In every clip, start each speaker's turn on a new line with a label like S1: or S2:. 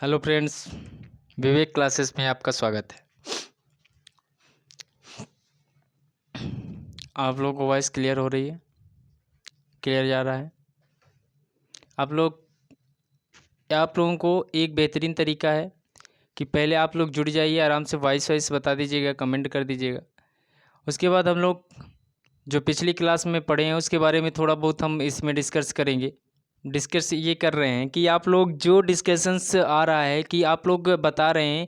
S1: Hello friends, विवेक classes में आपका स्वागत है। आप लोगों को वॉइस क्लियर हो रही है? क्लियर जा रहा है? आप लोगों को एक बेहतरीन तरीका है कि पहले आप लोग जुड़ जाइए, आराम से वॉइस बता दीजिएगा, कमेंट कर दीजिएगा। उसके बाद हम लोग जो पिछली क्लास में पढ़े हैं उसके बारे में थोड़ा बहुत हम इसमें डिस्कस करेंगे। डिस्कस ये कर रहे हैं कि आप लोग जो डिस्कशंस आ रहा है कि आप लोग बता रहे हैं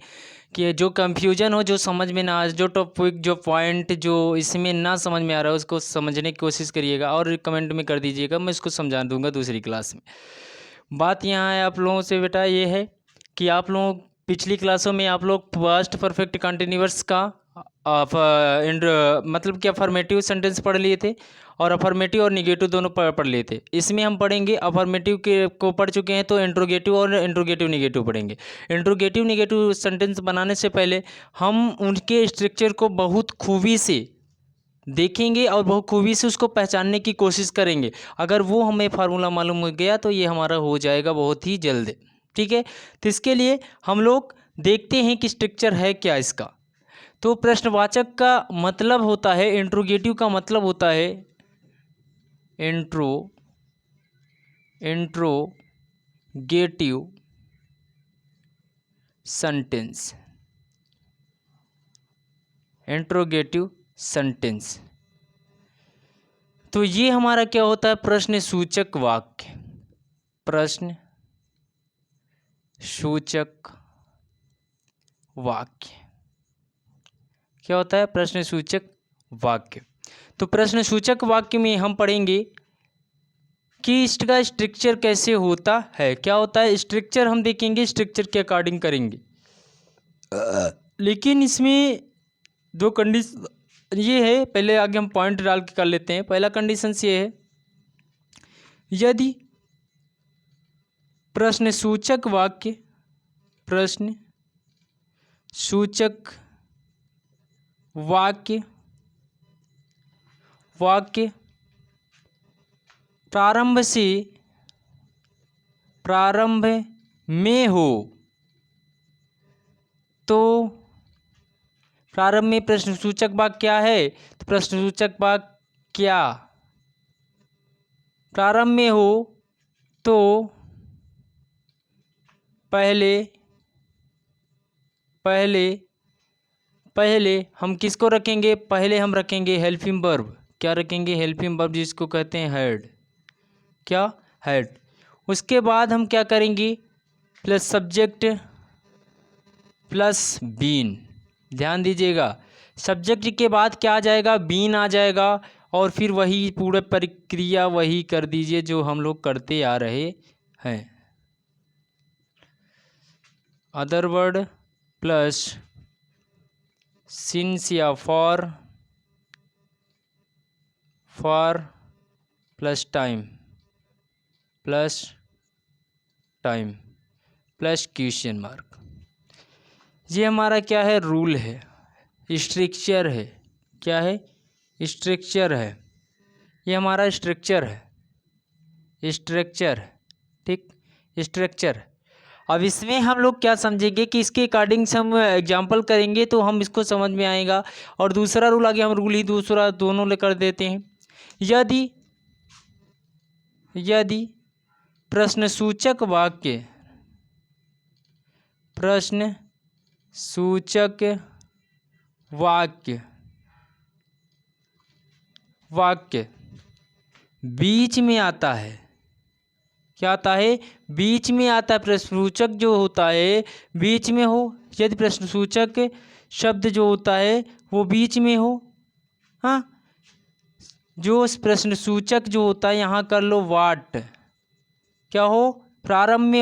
S1: कि जो कंफ्यूजन हो, जो समझ में ना आए, जो टॉपिक, जो पॉइंट जो इसमें ना समझ में आ रहा है उसको समझने की कोशिश करिएगा और कमेंट में कर दीजिएगा। मैं इसको समझा दूंगा दूसरी क्लास में। बात यहाँ है आप लोगों से बेटा, ये है कि आप लोग पिछली क्लासों में आप लोग पास्ट परफेक्ट कंटिन्यूअस का मतलब कि अफर्मेटिव सेंटेंस पढ़ लिए थे और अफर्मेटिव और निगेटिव दोनों पढ़ लिए थे। इसमें हम पढ़ेंगे अफर्मेटिव के को पढ़ चुके हैं तो इंट्रोगेटिव और इंट्रोगेटिव निगेटिव पढ़ेंगे। इंट्रोगेटिव निगेटिव सेंटेंस बनाने से पहले हम उनके स्ट्रक्चर को बहुत खूबी से देखेंगे और बहुत खूबी से उसको पहचानने की कोशिश करेंगे। अगर वो हमें फार्मूला मालूम हो गया तो ये हमारा हो जाएगा बहुत ही जल्द। ठीक है, तो इसके लिए हम लोग देखते हैं कि स्ट्रक्चर है क्या इसका। तो प्रश्नवाचक का मतलब होता है, इंट्रोगेटिव का मतलब होता है इंट्रोगेटिव सेंटेंस। इंट्रोगेटिव सेंटेंस तो ये हमारा क्या होता है? प्रश्न सूचक वाक्य। प्रश्न सूचक वाक्य क्या होता है? प्रश्न सूचक वाक्य। तो प्रश्न सूचक वाक्य में हम पढ़ेंगे कि इसका स्ट्रक्चर कैसे होता है। क्या होता है स्ट्रक्चर? हम देखेंगे, स्ट्रक्चर के अकॉर्डिंग करेंगे। लेकिन इसमें दो कंडीशन ये है, पहले आगे हम पॉइंट डाल के कर लेते हैं। पहला कंडीशन ये है, यदि प्रश्न सूचक वाक्य प्रारंभ में हो तो प्रारंभ में प्रश्नसूचक वाक्य क्या है? तो प्रश्नसूचक वाक्य क्या प्रारंभ में हो तो पहले हम किसको रखेंगे? पहले हम रखेंगे हेल्पिंग वर्ब। क्या रखेंगे? हेल्पिंग वर्ब, जिसको कहते हैं हेड। क्या? हेड। उसके बाद हम क्या करेंगे? Plus subject plus been. ध्यान दीजिएगा, सब्जेक्ट के बाद क्या आ जाएगा? बीन आ जाएगा। और फिर वही पूरा प्रक्रिया वही कर दीजिए जो हम लोग करते आ रहे हैं। अदर वर्ड प्लस सिंस या for plus time plus question mark. ये हमारा क्या है? रूल है, स्ट्रक्चर है। क्या है? स्ट्रक्चर है। ये हमारा स्ट्रक्चर है। ठीक, स्ट्रक्चर। अब इसमें हम लोग क्या समझेंगे कि इसके अकॉर्डिंग से हम एग्जाम्पल करेंगे तो हम इसको समझ में आएगा। और दूसरा रूल आगे हम रूल ही दूसरा दोनों लेकर देते हैं। यदि प्रश्नसूचक वाक्य बीच में आता है। क्या आता है? बीच में आता है। प्रश्नसूचक जो होता है बीच में हो। यदि प्रश्नसूचक शब्द जो होता है वो बीच में हो। हाँ, जो प्रश्नसूचक जो होता है यहाँ कर लो वाट। क्या हो? प्रारंभ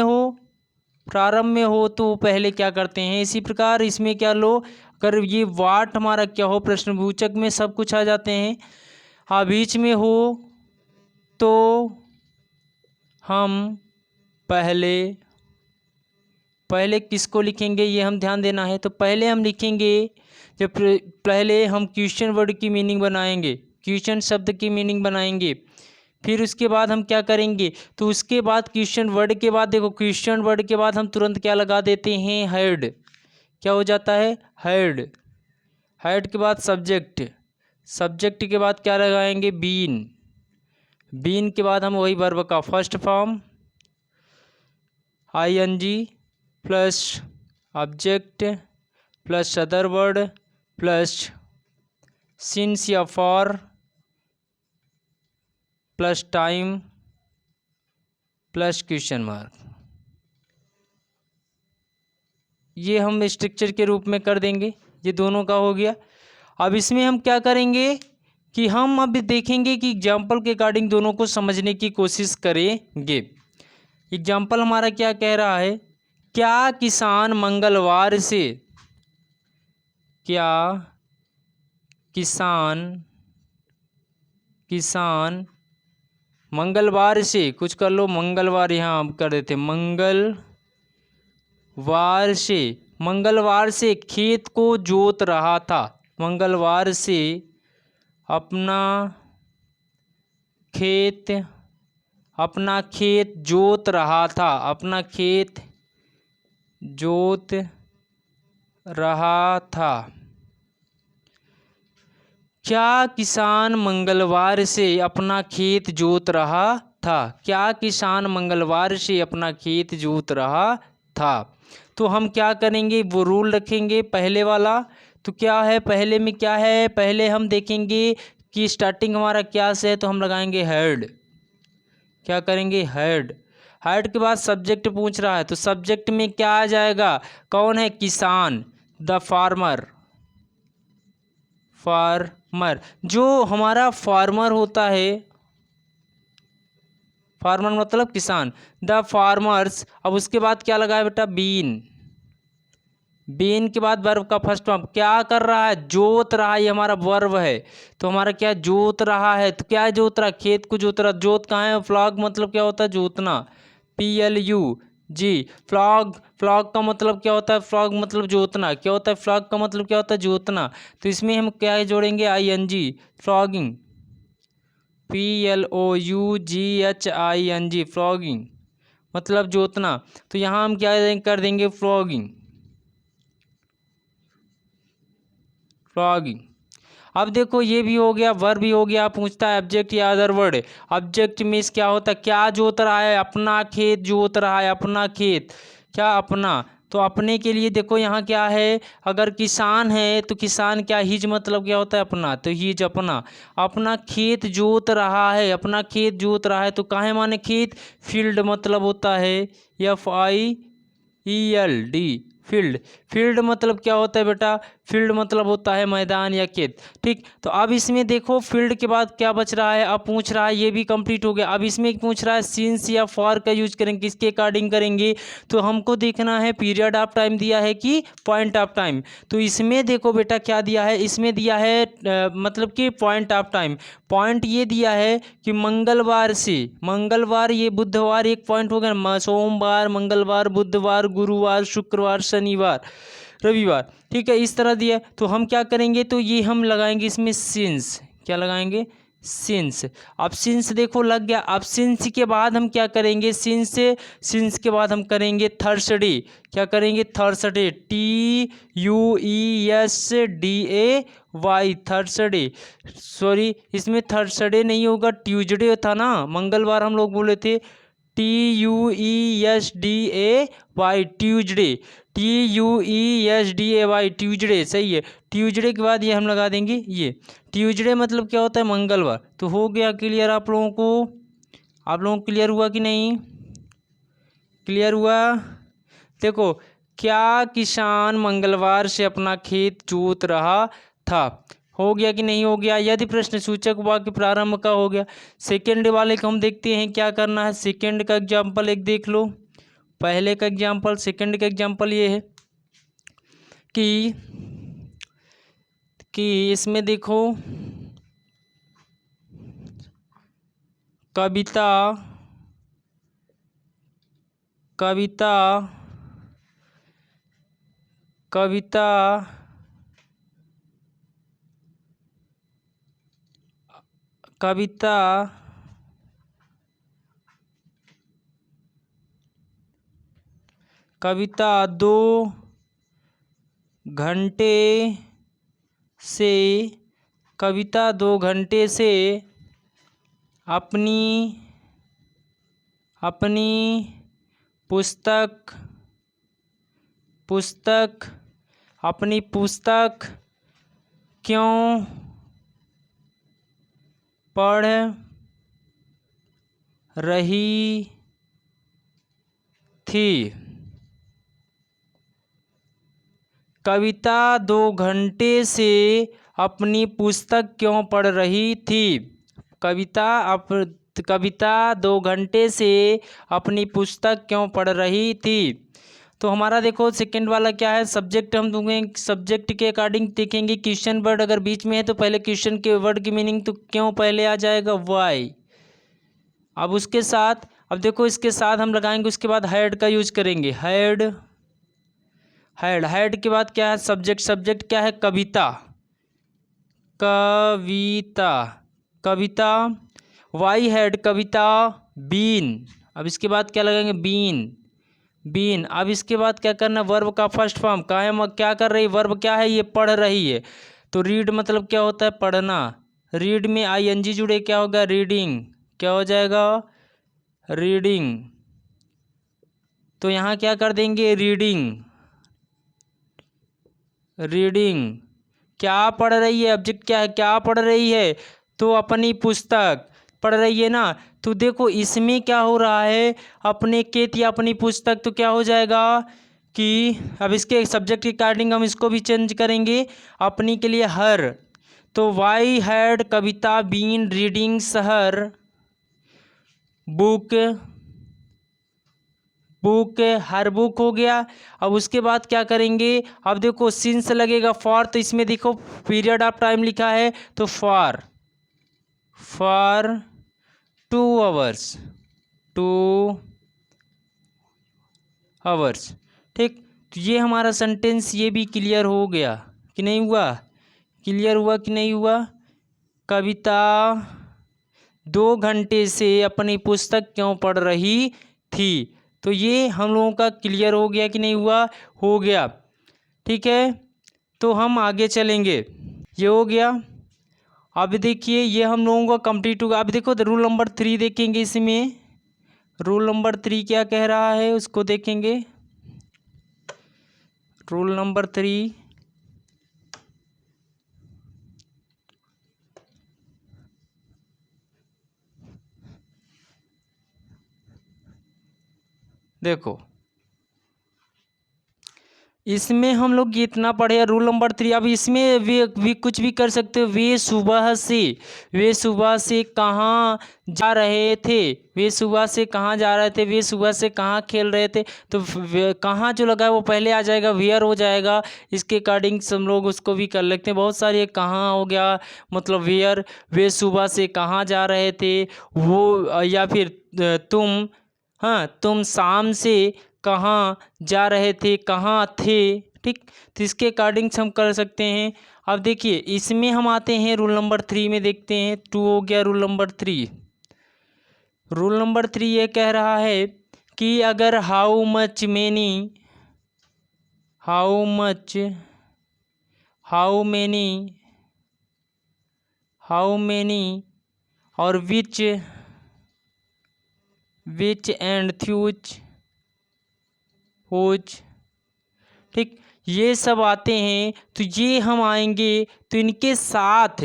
S1: में हो तो पहले क्या करते हैं? इसी प्रकार इसमें क्या लो, अगर ये वाट हमारा क्या हो? प्रश्नसूचक में सब कुछ आ जाते हैं। हाँ, बीच में हो तो हम पहले किसको लिखेंगे? ये हम ध्यान देना है। तो पहले हम लिखेंगे, जब पहले हम क्वेश्चन वर्ड की मीनिंग बनाएंगे, क्वेश्चन शब्द की मीनिंग बनाएंगे। फिर उसके बाद हम क्या करेंगे, तो उसके बाद क्वेश्चन वर्ड के बाद देखो, क्वेश्चन वर्ड के बाद हम तुरंत क्या लगा देते हैं, हेड। क्या हो जाता है, हेड। हेड के बाद सब्जेक्ट, सब्जेक्ट के बाद क्या लगाएंगे, बीन। बीन के बाद हम वही वर्ब का first form ING plus object plus other word plus since या for plus time plus question mark. ये हम स्ट्रक्चर के रूप में कर देंगे। ये दोनों का हो गया। अब इसमें हम क्या करेंगे कि हम अब देखेंगे कि एग्जाम्पल के अकॉर्डिंग दोनों को समझने की कोशिश करेंगे। एग्जाम्पल हमारा क्या कह रहा है, क्या किसान मंगलवार से, क्या किसान मंगलवार से, कुछ कर लो, मंगलवार यहाँ हम कर देते, मंगलवार से खेत को जोत रहा था। मंगलवार से अपना खेत जोत रहा था, अपना खेत जोत रहा था। क्या किसान मंगलवार से अपना खेत जोत रहा था, क्या किसान मंगलवार से अपना खेत जोत रहा था। तो हम क्या करेंगे, वो रूल रखेंगे पहले वाला। तो क्या है, पहले में क्या है, पहले हम देखेंगे कि स्टार्टिंग हमारा क्या से है, तो हम लगाएंगे हेड। क्या करेंगे, हेड। हेड के बाद सब्जेक्ट पूछ रहा है, तो सब्जेक्ट में क्या आ जाएगा, कौन है, किसान, द फार्मर। जो हमारा फार्मर होता है, फार्मर मतलब किसान, द फार्मर्स। अब उसके बाद क्या लगा है बेटा, बीन। बीन के बाद वर्ब का फर्स्ट फॉर्म, क्या कर रहा है, जोत रहा है, ये हमारा वर्ब है। तो हमारा क्या, जोत रहा है, तो क्या जोत रहा है, खेत को जोत रहा। जोत कहाँ है, फ्लॉग मतलब क्या होता है, जोतना, PLUG। फ्लॉग का मतलब क्या होता है, फ्लॉग मतलब जोतना। क्या होता है, फ्लॉग का मतलब क्या होता है, जोतना। तो इसमें हम क्या जोड़ेंगे, ING, फ्लॉगिंग, PLOUGHING, फ्लॉगिंग मतलब जोतना। तो यहाँ हम क्या कर देंगे, फ्लॉगिंग। अब देखो, ये भी हो गया, वर्ब भी हो गया। पूछता है ऑब्जेक्ट या अदर वर्ड। ऑब्जेक्ट मीन्स क्या होता है, क्या जोत रहा है, अपना खेत जोत रहा है, अपना खेत, क्या, अपना। तो अपने के लिए देखो यहाँ क्या है, अगर किसान है तो किसान क्या, हिज मतलब क्या होता है, अपना, तो हिज अपना। अपना खेत जोत रहा है, अपना खेत जोत रहा है, तो काहे माने खेत, फील्ड मतलब होता है, FIELD, फील्ड। फील्ड मतलब क्या होता है बेटा, फील्ड मतलब होता है मैदान या खेत। ठीक, तो अब इसमें देखो फील्ड के बाद क्या बच रहा है, अब पूछ रहा है, ये भी कंप्लीट हो गया। अब इसमें पूछ रहा है सिंस या फॉर का यूज करेंगे, किसके अकॉर्डिंग करेंगे, तो हमको देखना है पीरियड ऑफ टाइम दिया है कि पॉइंट ऑफ टाइम। तो इसमें देखो बेटा क्या दिया है, इसमें दिया है मतलब कि पॉइंट ऑफ टाइम। पॉइंट ये दिया है कि मंगलवार से, मंगलवार ये बुधवार एक पॉइंट हो गया, सोमवार, मंगलवार, बुधवार, गुरुवार, शुक्रवार, शनिवार, रविवार। ठीक है, इस तरह दिया। तो हम क्या करेंगे, तो ये हम लगाएंगे इसमें सिंस। क्या लगाएंगे, सिंस। अब सिंस देखो लग गया। अब सिंस के बाद हम क्या करेंगे, सिंस के बाद हम करेंगे थर्सडे। क्या करेंगे, थर्सडे, TUESDAY, थर्सडे। सॉरी, इसमें थर्सडे नहीं होगा, ट्यूजडे था ना, मंगलवार हम लोग बोले थे, TUESDAY, ट्यूजडे, TUESDAY, ट्यूजडे, सही है। ट्यूजडे के बाद ये हम लगा देंगे, ये ट्यूजडे मतलब क्या होता है, मंगलवार। तो हो गया क्लियर आप लोगों को, आप लोगों को क्लियर हुआ कि नहीं, क्लियर हुआ। देखो, क्या किसान मंगलवार से अपना खेत जोत रहा था, हो गया कि नहीं हो गया। यदि प्रश्न सूचक वाक्य प्रारंभ का हो गया। सेकंड वाले को हम देखते हैं क्या करना है। सेकंड का एग्जाम्पल एक देख लो, पहले का एग्जाम्पल, सेकंड का एग्जाम्पल ये है कि इसमें देखो, कविता कविता कविता कविता कविता 2 घंटे से कविता 2 घंटे से अपनी पुस्तक क्यों पढ़ रही थी। कविता 2 घंटे से अपनी पुस्तक क्यों पढ़ रही थी। कविता 2 घंटे से अपनी पुस्तक क्यों पढ़ रही थी। तो हमारा देखो सेकंड वाला क्या है, सब्जेक्ट हम दूंगे, सब्जेक्ट के अकॉर्डिंग देखेंगे। क्वेश्चन वर्ड अगर बीच में है तो पहले क्वेश्चन के वर्ड की मीनिंग तो क्यों पहले आ जाएगा, वाई। अब उसके साथ अब देखो इसके साथ हम लगाएंगे, उसके बाद हैड का यूज करेंगे। हैड के बाद क्या है, सब्जेक्ट क्या है, कविता वाई हैड कविता बीन। अब इसके बाद क्या लगाएंगे, बीन। अब इसके बाद क्या करना, वर्ब का फर्स्ट फॉर्म क्या कर रही, वर्ब क्या है, ये पढ़ रही है। तो रीड मतलब क्या होता है, पढ़ना। रीड में आईएनजी जुड़े क्या होगा, रीडिंग। क्या हो जाएगा, रीडिंग। तो यहाँ क्या कर देंगे, रीडिंग। क्या पढ़ रही है, ऑब्जेक्ट क्या है, क्या पढ़ रही है, तो अपनी पुस्तक पढ़ रही है ना। तो देखो इसमें क्या हो रहा है, अपने केत या अपनी पुस्तक, तो क्या हो जाएगा कि अब इसके सब्जेक्ट के अकॉर्डिंग हम इसको भी चेंज करेंगे अपनी के लिए हर। तो why had Kavita been reading her book her book हो गया। अब उसके बाद क्या करेंगे, अब देखो सिंस लगेगा फॉर, तो इसमें देखो पीरियड ऑफ टाइम लिखा है तो फॉर 2 आवर्स। ठीक, तो ये हमारा सेंटेंस ये भी क्लियर हो गया कि नहीं हुआ, क्लियर हुआ कि नहीं हुआ। कविता 2 घंटे से अपनी पुस्तक क्यों पढ़ रही थी, तो ये हम लोगों का क्लियर हो गया कि नहीं हुआ, हो गया। ठीक है, तो हम आगे चलेंगे, ये हो गया। अब देखिए ये हम लोगों का कंप्लीट होगा। अब देखो रूल नंबर 3 देखेंगे, इसमें रूल नंबर 3 क्या कह रहा है उसको देखेंगे। रूल नंबर 3, देखो इसमें हम लोग इतना पढ़े रूल नंबर 3। अब इसमें वे कुछ भी कर सकते हो। वे सुबह से कहाँ जा रहे थे, वे सुबह से कहाँ जा रहे थे, वे सुबह से कहाँ खेल रहे थे। तो कहाँ जो लगा है वो पहले आ जाएगा, वेयर हो जाएगा। इसके अकॉर्डिंग हम लोग उसको भी कर लेते हैं। बहुत सारे कहाँ हो गया मतलब वेयर, वे सुबह से कहाँ जा रहे थे वो, या फिर तुम, हाँ तुम शाम से कहाँ जा रहे थे, कहाँ थे। ठीक, तो इसके अकॉर्डिंग हम कर सकते हैं। अब देखिए इसमें हम आते हैं रूल नंबर 3 में, देखते हैं 2 हो गया रूल नंबर 3। रूल नंबर 3 ये कह रहा है कि अगर हाउ मेनी और विच एंड हुज, ठीक, ये सब आते हैं। तो ये हम आएंगे तो इनके साथ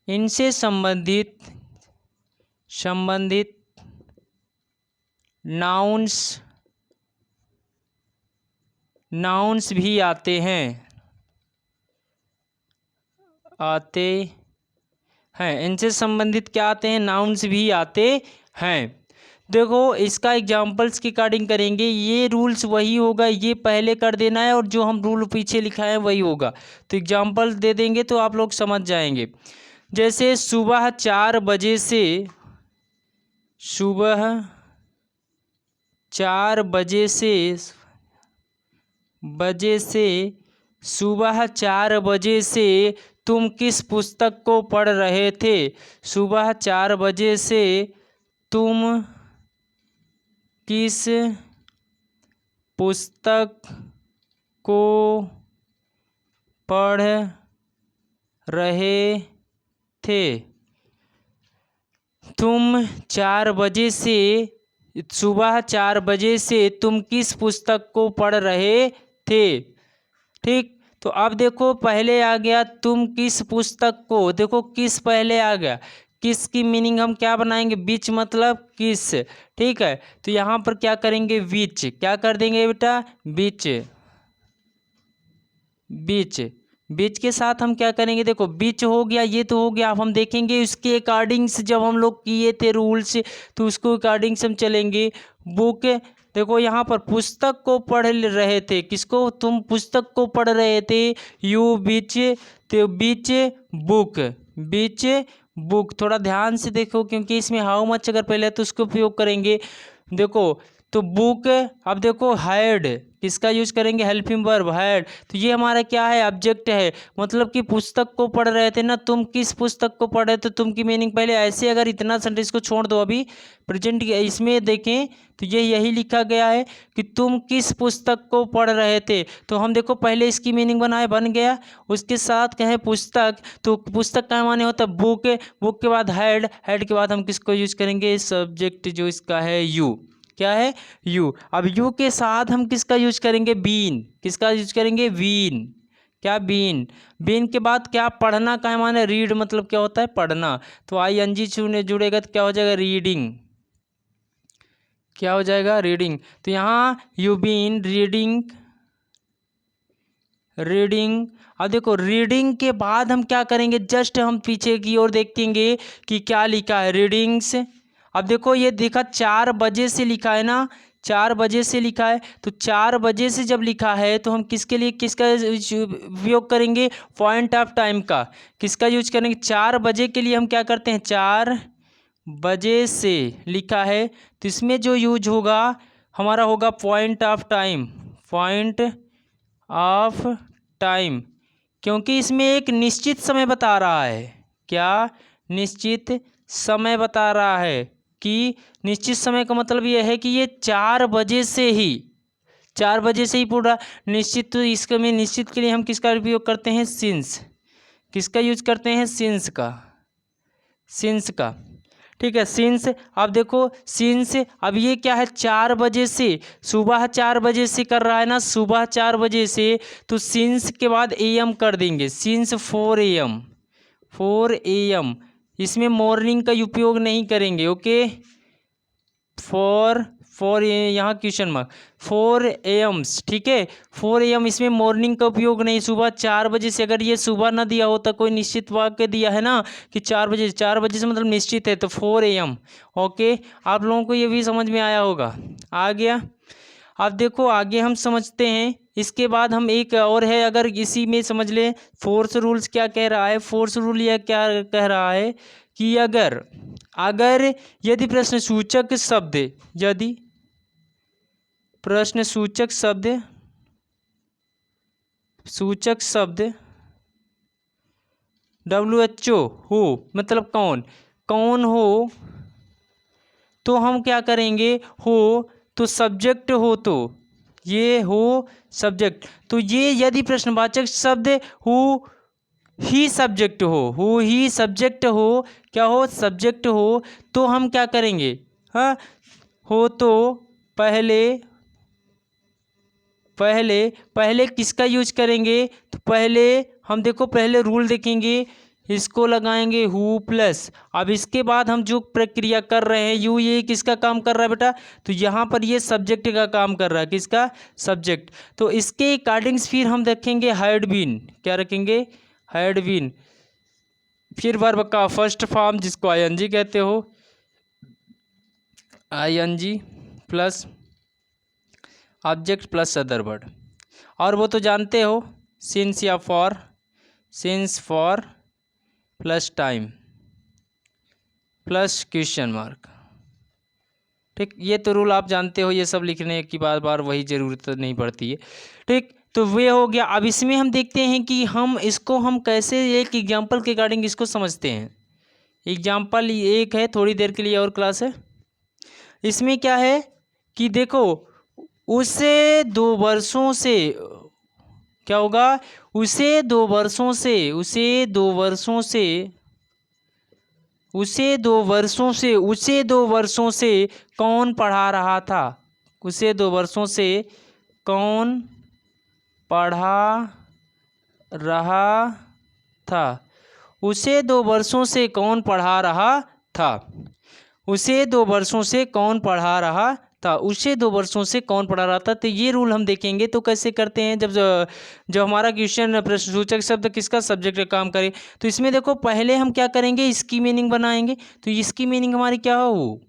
S1: इनसे संबंधित नाउन्स भी आते हैं, इनसे संबंधित क्या आते हैं, नाउन्स भी आते हैं। देखो इसका एग्जाम्पल्स के अकॉर्डिंग करेंगे। ये रूल्स वही होगा, ये पहले कर देना है और जो हम रूल पीछे लिखा है वही होगा। तो एग्जाम्पल दे देंगे तो आप लोग समझ जाएंगे। जैसे सुबह 4 बजे से सुबह 4 बजे से तुम किस पुस्तक को पढ़ रहे थे? सुबह 4 बजे से तुम किस पुस्तक को पढ़ रहे थे? तुम 4 बजे से सुबह 4 बजे से तुम किस पुस्तक को पढ़ रहे थे? ठीक, तो अब देखो पहले आ गया तुम किस पुस्तक को, देखो किस पहले आ गया, किस की मीनिंग हम क्या बनाएंगे, बीच मतलब किस। ठीक है, तो यहाँ पर क्या करेंगे, बीच, क्या कर देंगे बेटा, बीच, बीच, बीच के साथ हम क्या करेंगे, देखो बीच हो गया, ये तो हो गया। अब हम देखेंगे उसके अकॉर्डिंग से, जब हम लोग किए थे रूल्स तो उसको अकॉर्डिंग से हम चलेंगे। बुक, देखो यहाँ पर पुस्तक को पढ़ रहे थे, किसको, तुम पुस्तक को पढ़ रहे थे, यू बीच, तो बीच बुक, बीच बुक। थोड़ा ध्यान से देखो क्योंकि इसमें हाउ मच अगर पहले तो उसको उपयोग करेंगे। देखो तो बुक, अब देखो हैड, किसका यूज करेंगे, हेल्पिंग वर्ब हैड, तो ये हमारा क्या है, ऑब्जेक्ट है, मतलब कि पुस्तक को पढ़ रहे थे ना, तुम किस पुस्तक को पढ़ रहे थे, तुम की मीनिंग पहले ऐसे, अगर इतना सेंटेंस को छोड़ दो अभी प्रेजेंट इसमें देखें तो ये यही लिखा गया है कि तुम किस पुस्तक को पढ़ रहे थे, तो हम देखो पहले इसकी मीनिंग बनाए, बन गया, उसके साथ कहें पुस्तक, तो पुस्तक का माने होता है बुक, बुक के बाद हैड, हैड के बाद हम किसको यूज करेंगे, सब्जेक्ट जो इसका है यू, क्या है, यू। अब यू के साथ हम किसका यूज करेंगे, बीन, किसका यूज करेंगे, बीन, क्या, बीन, बीन के बाद क्या, पढ़ना का है माने रीड, मतलब क्या होता है, पढ़ना, तो ING जुड़ेगा तो क्या हो जाएगा, रीडिंग, क्या हो जाएगा, रीडिंग। तो यहाँ यू बीन रीडिंग, रीडिंग। अब देखो रीडिंग के बाद हम क्या करेंगे, जस्ट हम पीछे की ओर देखेंगे कि क्या लिखा है, रीडिंग्स। अब देखो ये देखा 4 बजे से लिखा है ना, 4 बजे से लिखा है, तो 4 बजे से जब लिखा है तो हम किसके लिए, किसका उपयोग करेंगे, पॉइंट ऑफ टाइम का, किसका यूज करेंगे, 4 बजे के लिए हम क्या करते हैं, 4 बजे से लिखा है तो इसमें जो यूज होगा हमारा होगा point of time, point of time, क्योंकि इसमें एक निश्चित समय बता रहा है, क्या, निश्चित समय बता रहा है, कि निश्चित समय का मतलब यह है कि ये 4 बजे से ही, 4 बजे से ही पूरा निश्चित, तो इसके में निश्चित के लिए हम किसका उपयोग करते हैं, सिंस, किसका यूज करते हैं, सिंस का, सिंस का। ठीक है, सिंस। अब देखो सिंस, अब ये क्या है, 4 बजे से, सुबह 4 बजे से कर रहा है ना, सुबह 4 बजे से, तो सिंस के बाद AM कर देंगे, सिंस 4 AM, 4 AM, इसमें मॉर्निंग का उपयोग नहीं करेंगे, ओके, 4 यहाँ क्वेश्चन मार्क, 4 AM, ठीक है, 4 AM, इसमें मॉर्निंग का उपयोग नहीं, सुबह 4 बजे से, अगर ये सुबह ना दिया होता, कोई निश्चित वाक्य दिया है ना कि 4 बजे, 4 बजे से मतलब निश्चित है, तो 4 AM, ओके, आप लोगों को ये भी समझ में आया होगा, आ गया। अब देखो आगे हम समझते हैं, इसके बाद हम एक और है, अगर इसी में समझ लें, फोर्स रूल्स क्या कह रहा है, फोर्स रूल यह क्या कह रहा है कि अगर अगर यदि प्रश्नसूचक शब्द, यदि प्रश्नसूचक शब्द, सूचक शब्द WHO हो, मतलब कौन, कौन हो, तो हम क्या करेंगे, हो तो सब्जेक्ट हो, तो ये हो सब्जेक्ट, तो ये यदि प्रश्नवाचक शब्द हु ही सब्जेक्ट हो ही सब्जेक्ट हो, क्या हो, सब्जेक्ट हो, तो हम क्या करेंगे, हाँ, हो तो पहले पहले पहले किसका यूज करेंगे, तो पहले हम देखो पहले रूल देखेंगे, इसको लगाएंगे हु प्लस, अब इसके बाद हम जो प्रक्रिया कर रहे हैं, यू, ये किसका काम कर रहा है बेटा, तो यहाँ पर ये सब्जेक्ट का काम कर रहा है, किसका, सब्जेक्ट, तो इसके अकॉर्डिंग्स फिर हम रखेंगे हैड बीन, क्या रखेंगे, हैड बीन, फिर वर्ब का फर्स्ट फॉर्म जिसको ING कहते हो, ING plus object plus other word, और वो तो जानते हो सिंस या for, since for plus time plus question mark, ठीक, ये तो रूल आप जानते हो, ये सब लिखने की बार बार वही ज़रूरत नहीं पड़ती है, ठीक। तो वे हो गया। अब इसमें हम देखते हैं कि हम कैसे एक एग्जाम्पल के रिगार्डिंग इसको समझते हैं। एग्जाम्पल एक है, थोड़ी देर के लिए और क्लास है। इसमें क्या है कि देखो, उसे 2 वर्षों से क्या होगा, उसे 2 वर्षों से उसे 2 वर्षों से उसे 2 वर्षों से उसे 2 वर्षों से कौन पढ़ा रहा था। उसे 2 वर्षों से कौन पढ़ा रहा था। उसे 2 वर्षों से कौन पढ़ा रहा था। उसे 2 वर्षों से कौन पढ़ा रहा था। उसे 2 वर्षों से कौन पढ़ा रहा था। तो ये रूल हम देखेंगे तो कैसे करते हैं, जब हमारा क्वेश्चन प्रश्नसूचक शब्द किसका सब्जेक्ट का काम करे। तो इसमें देखो, पहले हम क्या करेंगे, इसकी मीनिंग बनाएंगे। तो इसकी मीनिंग हमारी क्या हो,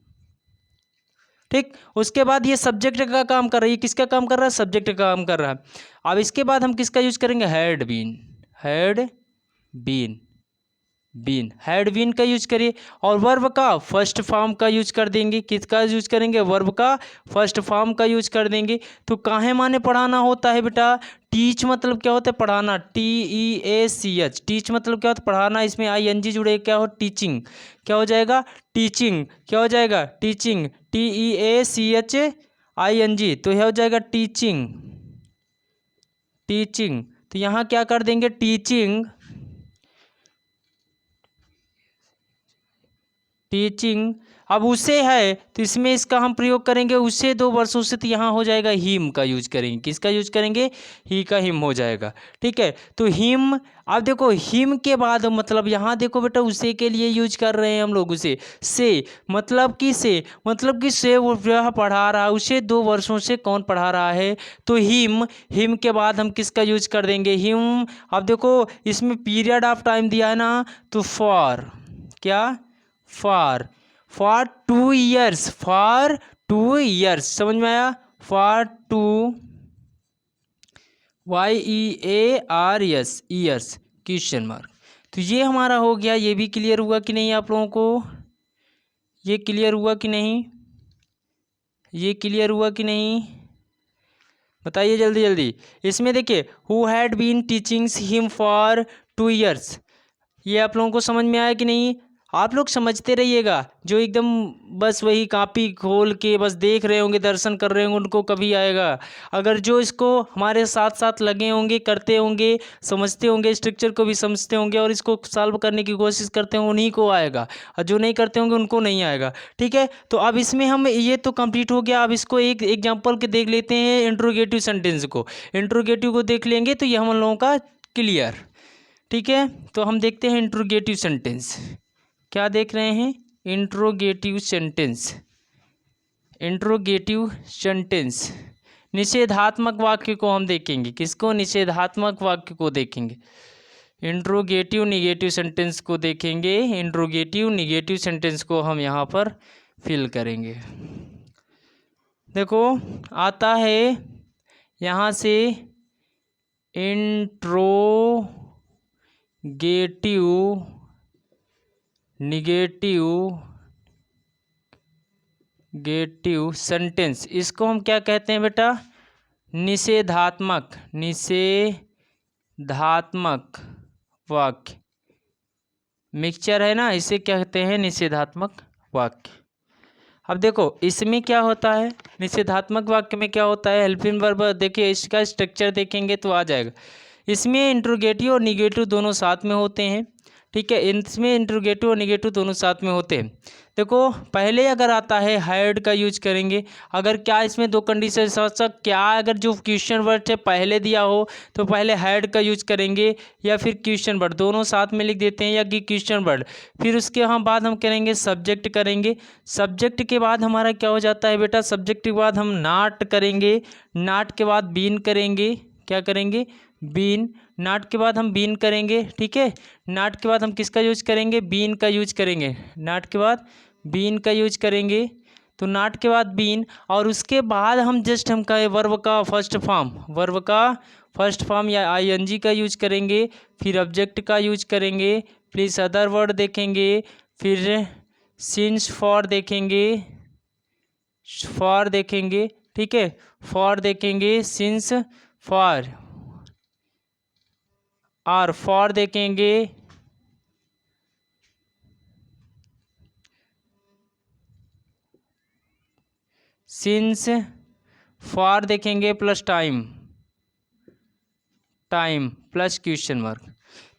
S1: ठीक। उसके बाद ये सब्जेक्ट का काम कर रहा है। ये किसका काम कर रहा है, सब्जेक्ट का काम कर रहा है। अब इसके बाद हम किसका यूज करेंगे, had been. Had been been had been का यूज करिए। और वर्ब का फर्स्ट फॉर्म का यूज कर देंगे। किसका यूज करेंगे, वर्ब का फर्स्ट फॉर्म का यूज कर देंगे। तो काहे माने पढ़ाना होता है बेटा, टीच मतलब क्या होता है, पढ़ाना। TEACH, टीच मतलब क्या होता है, पढ़ाना। इसमें ING जुड़े, क्या हो, टीचिंग। क्या हो जाएगा, टीचिंग। क्या हो जाएगा, टीचिंग। TEACHING, तो यह हो जाएगा टीचिंग। टीचिंग, तो यहाँ क्या कर देंगे, टीचिंग। टीचिंग। अब उसे है तो इसमें इसका हम प्रयोग करेंगे, उसे 2 वर्षों से, तो यहाँ हो जाएगा हिम का यूज करेंगे। किसका यूज करेंगे, ही का हिम हो जाएगा, ठीक है। तो हिम, अब देखो हिम के बाद मतलब यहाँ देखो बेटा, उसे के लिए यूज कर रहे हैं हम लोग। उसे से मतलब कि से वो वह पढ़ा रहा है। उसे 2 वर्षों से कौन पढ़ा रहा है, तो हिम के बाद हम किसका यूज कर देंगे, हिम। अब देखो इसमें पीरियड ऑफ टाइम दिया है ना, तो फॉर, क्या, फॉर 2 ईयर्स। फॉर 2 ईयर्स, समझ में आया, for 2 YEARS years, question mark. तो ये हमारा हो गया। ये भी क्लियर हुआ कि नहीं आप लोगों को, ये क्लियर हुआ कि नहीं, ये क्लियर हुआ कि नहीं, बताइए जल्दी जल्दी। इसमें देखिए, who had been teachings him for 2 years, ये आप लोगों को समझ में आया कि नहीं। आप लोग समझते रहिएगा, जो एकदम बस वही कॉपी खोल के बस देख रहे होंगे, दर्शन कर रहे होंगे, उनको कभी आएगा। अगर जो इसको हमारे साथ साथ लगे होंगे, करते होंगे, समझते होंगे, स्ट्रक्चर को भी समझते होंगे और इसको सॉल्व करने की कोशिश करते होंगे, उन्हीं को आएगा। और जो नहीं करते होंगे उनको नहीं आएगा, ठीक है। तो अब इसमें हम ये तो कंप्लीट हो गया। अब इसको एक एग्जाम्पल के देख लेते हैं, इंट्रोगेटिव सेंटेंस को। इंट्रोगेटिव को देख लेंगे तो ये हम लोगों का क्लियर, ठीक है। तो हम देखते हैं इंट्रोगेटिव सेंटेंस। क्या देख रहे हैं, इंट्रोगेटिव सेंटेंस। इंट्रोगेटिव सेंटेंस, निषेधात्मक वाक्य को हम देखेंगे। किसको, निषेधात्मक वाक्य को देखेंगे। इंट्रोगेटिव निगेटिव सेंटेंस को देखेंगे। इंट्रोगेटिव निगेटिव सेंटेंस को हम यहाँ पर फिल करेंगे। देखो आता है यहाँ से, इंट्रोगेटिव निगेटिव सेंटेंस, इसको हम क्या कहते हैं बेटा, निषेधात्मक वाक्य। मिक्सचर है ना, इसे क्या कहते हैं, निषेधात्मक वाक्य। अब देखो इसमें क्या होता है, निषेधात्मक वाक्य में क्या होता है, हेल्पिंग वर्ब। देखिए इसका स्ट्रक्चर देखेंगे तो आ जाएगा। इसमें इंट्रोगेटिव और निगेटिव दोनों साथ में होते हैं, ठीक है। इसमें इंट्रोगेटिव और निगेटिव दोनों साथ में होते हैं। देखो पहले अगर आता है हैड का यूज करेंगे। अगर क्या इसमें 2 कंडीशन क्या, अगर जो क्वेश्चन वर्ड से पहले दिया हो तो पहले हैड का यूज करेंगे, या फिर क्वेश्चन वर्ड, दोनों साथ में लिख देते हैं, या कि क्वेश्चन वर्ड। फिर उसके हम बाद हम करेंगे सब्जेक्ट करेंगे। सब्जेक्ट के बाद हमारा क्या हो जाता है बेटा, सब्जेक्ट के बाद हम नाट करेंगे। नाट के बाद बीन करेंगे। क्या करेंगे, बीन। नाट के बाद हम बीन करेंगे, ठीक है। नाट के बाद हम किसका यूज करेंगे, बीन का यूज करेंगे। नाट के बाद बीन का यूज करेंगे। तो नाट के बाद बीन, और उसके बाद हम जस्ट हम कहें वर्ब का फर्स्ट फॉर्म या ING का यूज करेंगे। फिर ऑब्जेक्ट का यूज करेंगे। प्लीज अदर वर्ड देखेंगे। फिर सिंस फॉर देखेंगे, ठीक है। फॉर देखेंगे, सिंस फॉर, और फॉर देखेंगे सिंस, फॉर देखेंगे plus time, time plus question mark.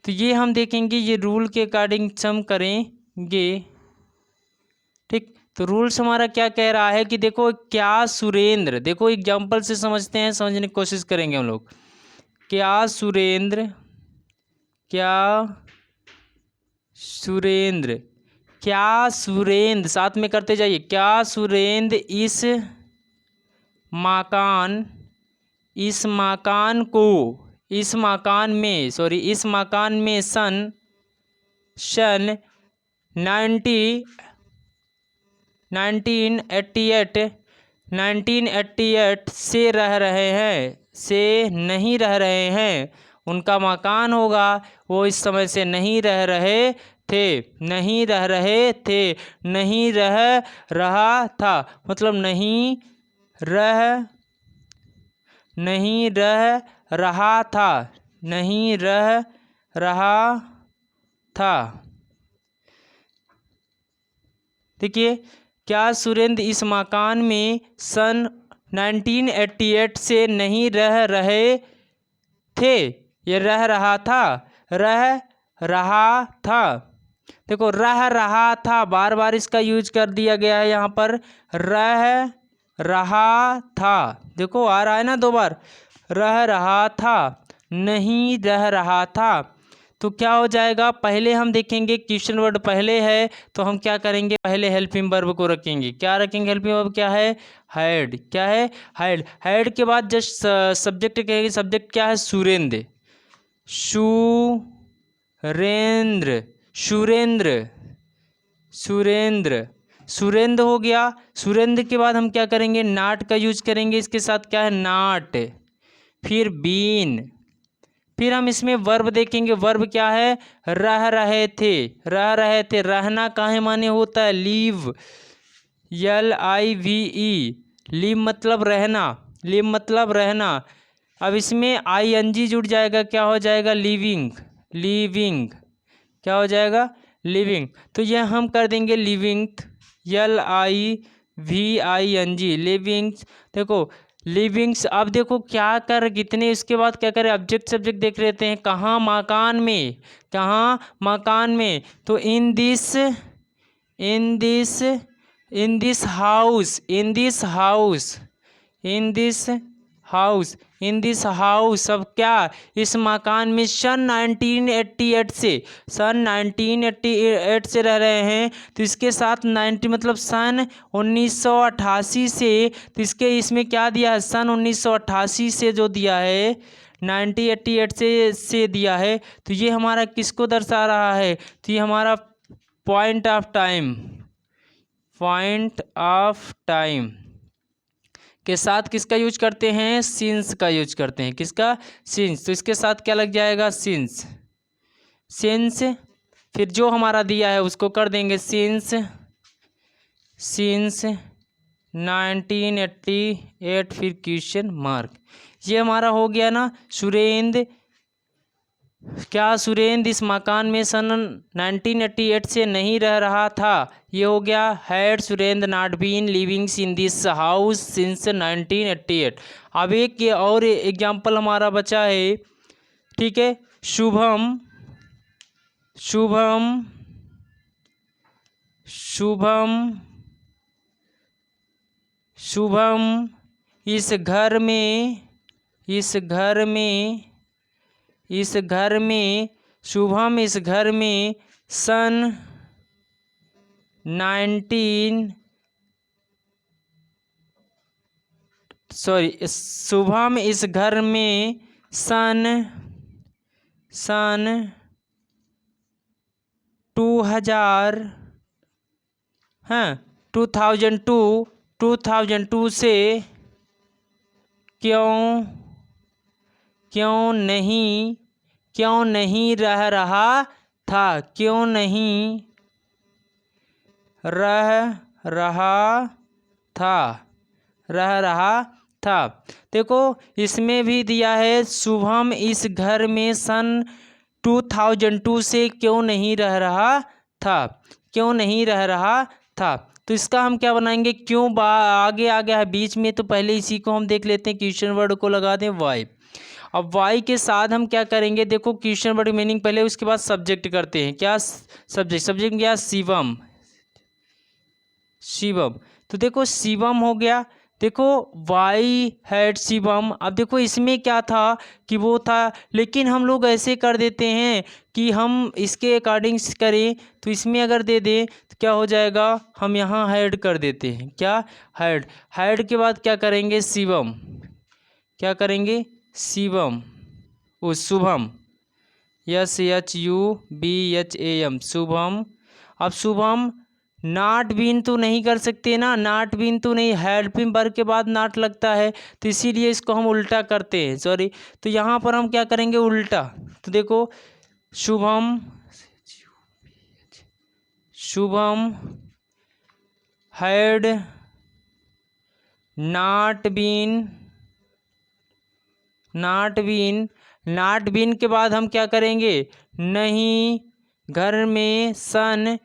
S1: तो ये हम देखेंगे, ये रूल के अकॉर्डिंग सम करेंगे। ठीक, तो रूल्स हमारा क्या कह रहा है कि देखो क्या सुरेंद्र, देखो एग्जाम्पल से समझते हैं, समझने की कोशिश करेंगे हम लोग। क्या सुरेंद्र, क्या सुरेंद्र, क्या सुरेंद्र, साथ में करते जाइए, क्या सुरेंद्र इस मकान, इस मकान को, इस मकान में, सॉरी इस मकान में सन 1988 से रह रहे हैं, से नहीं रह रहे हैं। उनका मकान होगा, वो इस समय से नहीं रह रहे थे, नहीं रह रहे थे, नहीं रह रहा था, मतलब नहीं रह रहा था, नहीं रह रहा था। देखिए, क्या सुरेंद्र इस मकान में सन 1988 से नहीं रह रहे थे, ये रह रहा था, रह रहा था। देखो रह रहा था, बार बार इसका यूज कर दिया गया है यहाँ पर, रह रहा था, देखो आ रहा है ना दो बार, रह रहा था, नहीं रह रहा था। तो क्या हो जाएगा, पहले हम देखेंगे क्वेश्चन वर्ड पहले है, तो हम क्या करेंगे, पहले हेल्पिंग वर्ब को रखेंगे। क्या रखेंगे, हेल्पिंग वर्ब क्या है, हैड, क्या है, हैड। हैड के बाद जस्ट सब्जेक्ट कहेंगे, सब्जेक्ट क्या है, सुरेंद्र, सुरेंद्र, सुरेंद्र, सुरेंद्र, सुरेंद्र हो गया। सुरेंद्र के बाद हम क्या करेंगे, नाट का यूज करेंगे, इसके साथ क्या है, नाट, फिर बीन, फिर हम इसमें वर्ब देखेंगे, वर्ब क्या है, रह रहे थे, रह रहे थे, रहना काहे माने होता है, लीव, LIVE, लीव मतलब रहना, लीव मतलब रहना। अब इसमें ING जुड़ जाएगा, क्या हो जाएगा, लिविंग, लिविंग, क्या हो जाएगा, लिविंग। तो यह हम कर देंगे लिविंग, LIVING, लिविंग्स। देखो लिविंग्स, अब देखो क्या कर कितने, इसके बाद क्या करें, ऑब्जेक्ट सब्जेक्ट देख लेते हैं, कहाँ, मकान में, कहाँ, मकान में। तो इन this, in this, in this house, in this house, in this house, in this house. अब क्या, इस मकान में सन 1988 से, सन 1988 से रह रहे हैं, तो इसके साथ 90 मतलब सन 1988 से, तो इसके इसमें क्या दिया है, सन 1988 से जो दिया है, 1988 से दिया है, तो ये हमारा किसको दर्शा रहा है, तो ये हमारा point of time, point of time के साथ किसका यूज करते हैं, सिंस का यूज करते हैं, किसका, सिंस। तो इसके साथ क्या लग जाएगा, सिंस, सिंस, फिर जो हमारा दिया है उसको कर देंगे सिंस, सिंस 1988, फिर क्वेश्चन मार्क। ये हमारा हो गया ना, सुरेंद्र, क्या सुरेंद्र इस मकान में सन 1988 से नहीं रह रहा था, ये हो गया, had Surendra not been living in this house since 1988। अब एक ये और एग्जाम्पल हमारा बचा है, ठीक है, शुभम, शुभम, शुभम, शुभम इस घर में, इस घर में, इस घर में, शुभम इस घर में सन शुभम इस घर में सन 2002 से क्यों नहीं रह रहा था, क्यों नहीं रह रहा था। देखो इसमें भी दिया है, शुभम इस घर में सन 2002 से क्यों नहीं रह रहा था, क्यों नहीं रह रहा था। तो इसका हम क्या बनाएंगे, क्यों आगे आ गया है बीच में, तो पहले इसी को हम देख लेते हैं, क्वेश्चन वर्ड को लगा दें वाई। अब वाई के साथ हम क्या करेंगे, देखो क्वेश्चन वर्ड मीनिंग पहले, उसके बाद सब्जेक्ट करते हैं। क्या सब्जेक्ट, सब्जेक्ट क्या, शिवम, शिवम। तो देखो शिवम हो गया, देखो वाई हैड शिवम। अब देखो इसमें क्या था कि वो था, लेकिन हम लोग ऐसे कर देते हैं कि हम इसके अकॉर्डिंग करें, तो इसमें अगर दे दें तो क्या हो जाएगा, हम यहाँ हैड कर देते हैं। क्या, हैड, हैड के बाद क्या करेंगे, शिवम, क्या करेंगे, शिवम, ओ शुभम, SHUBHAM, शुभम। अब शुभम, नाट बीन तो नहीं कर सकते ना, नाट बीन तो नहीं, हेल्पिंग वर्ब के बाद नाट लगता है, तो इसीलिए इसको हम उल्टा करते हैं, सॉरी। तो यहाँ पर हम क्या करेंगे, उल्टा। तो देखो Shubham, Shubham had not been, not been, not been के बाद हम क्या करेंगे, नहीं घर में सन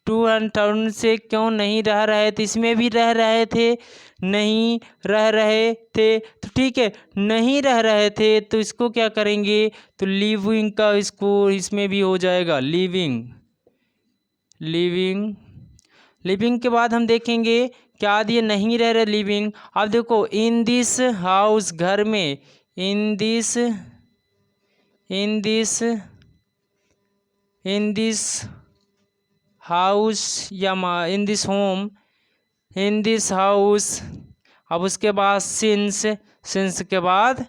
S1: 2000 से क्यों नहीं रह रहे थे, इसमें भी रह रहे थे, नहीं रह रहे थे, तो ठीक है, नहीं रह रहे थे, तो इसको क्या करेंगे, तो लिविंग का इसको इसमें भी हो जाएगा, लिविंग, लिविंग। लिविंग के बाद हम देखेंगे क्या दिए, नहीं रह रहे, लिविंग। अब देखो इन दिस हाउस, घर में, in this, in this, in this house या in this home, in this house. अब उसके बाद सिंस, सिंस के बाद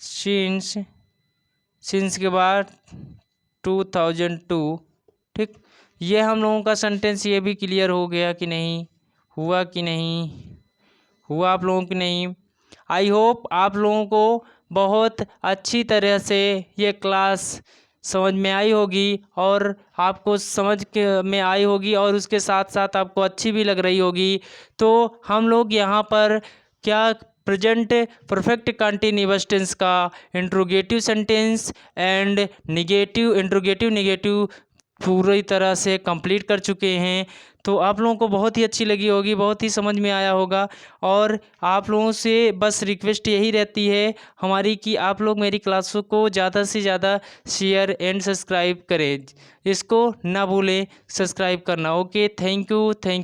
S1: सिंस, सिंस के बाद 2002, ठीक। ये हम लोगों का सेंटेंस ये भी क्लियर हो गया कि नहीं, हुआ कि नहीं हुआ आप लोगों की नहीं। आई होप आप लोगों को बहुत अच्छी तरह से ये क्लास समझ में आई होगी, और आपको समझ के में आई होगी, और उसके साथ साथ आपको अच्छी भी लग रही होगी। तो हम लोग यहाँ पर क्या, प्रेजेंट परफेक्ट कंटीन्यूअस टेंस का interrogative sentence and negative, interrogative negative पूरी तरह से कंप्लीट कर चुके हैं। तो आप लोगों को बहुत ही अच्छी लगी होगी, बहुत ही समझ में आया होगा। और आप लोगों से बस रिक्वेस्ट यही रहती है हमारी कि आप लोग मेरी क्लासों को ज़्यादा से ज़्यादा शेयर एंड सब्सक्राइब करें, इसको ना भूलें सब्सक्राइब करना। Okay, thank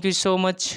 S1: you so much.